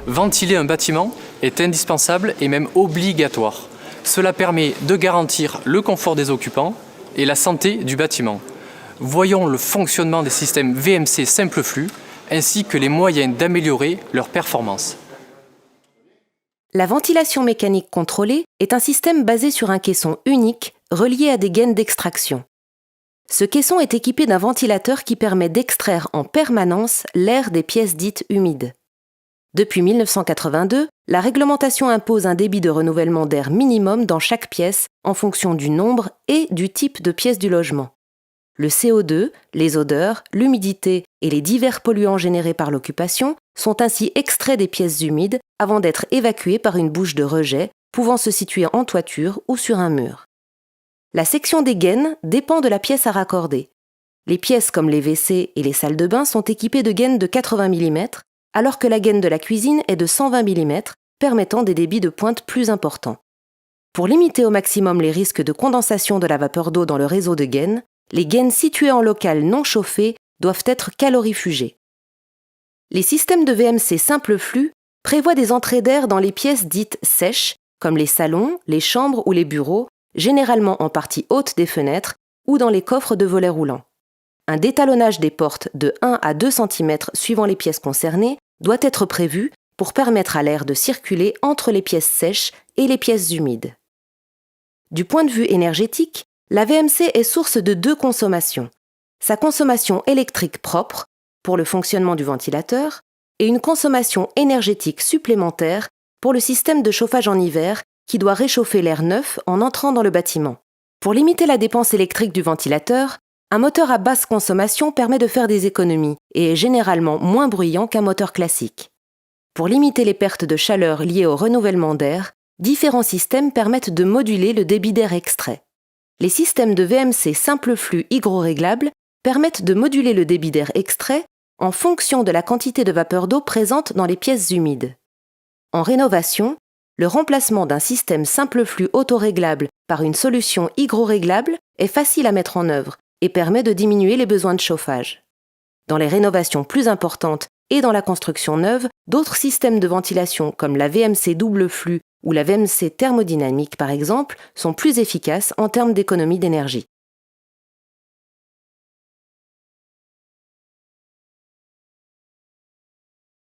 Ventiler un bâtiment est indispensable et même obligatoire. Cela permet de garantir le confort des occupants et la santé du bâtiment. Voyons le fonctionnement des systèmes VMC simple flux ainsi que les moyens d'améliorer leur performance. La ventilation mécanique contrôlée est un système basé sur un caisson unique relié à des gaines d'extraction. Ce caisson est équipé d'un ventilateur qui permet d'extraire en permanence l'air des pièces dites humides. Depuis 1982, la réglementation impose un débit de renouvellement d'air minimum dans chaque pièce en fonction du nombre et du type de pièce du logement. Le CO2, les odeurs, l'humidité et les divers polluants générés par l'occupation sont ainsi extraits des pièces humides avant d'être évacués par une bouche de rejet pouvant se situer en toiture ou sur un mur. La section des gaines dépend de la pièce à raccorder. Les pièces comme les WC et les salles de bain sont équipées de gaines de 80 mm, alors que la gaine de la cuisine est de 120 mm, permettant des débits de pointe plus importants. Pour limiter au maximum les risques de condensation de la vapeur d'eau dans le réseau de gaines, les gaines situées en local non chauffé doivent être calorifugées. Les systèmes de VMC simple flux prévoient des entrées d'air dans les pièces dites sèches, comme les salons, les chambres ou les bureaux, généralement en partie haute des fenêtres ou dans les coffres de volets roulants. Un détalonnage des portes de 1 à 2 cm suivant les pièces concernées doit être prévu pour permettre à l'air de circuler entre les pièces sèches et les pièces humides. Du point de vue énergétique, la VMC est source de deux consommations. Sa consommation électrique propre, pour le fonctionnement du ventilateur, et une consommation énergétique supplémentaire pour le système de chauffage en hiver qui doit réchauffer l'air neuf en entrant dans le bâtiment. Pour limiter la dépense électrique du ventilateur, un moteur à basse consommation permet de faire des économies et est généralement moins bruyant qu'un moteur classique. Pour limiter les pertes de chaleur liées au renouvellement d'air, différents systèmes permettent de moduler le débit d'air extrait. Les systèmes de VMC simple flux hygroréglables permettent de moduler le débit d'air extrait en fonction de la quantité de vapeur d'eau présente dans les pièces humides. En rénovation, le remplacement d'un système simple flux autoréglable par une solution hygroréglable est facile à mettre en œuvre et permet de diminuer les besoins de chauffage. Dans les rénovations plus importantes et dans la construction neuve, d'autres systèmes de ventilation comme la VMC double flux ou la VMC thermodynamique par exemple sont plus efficaces en termes d'économie d'énergie.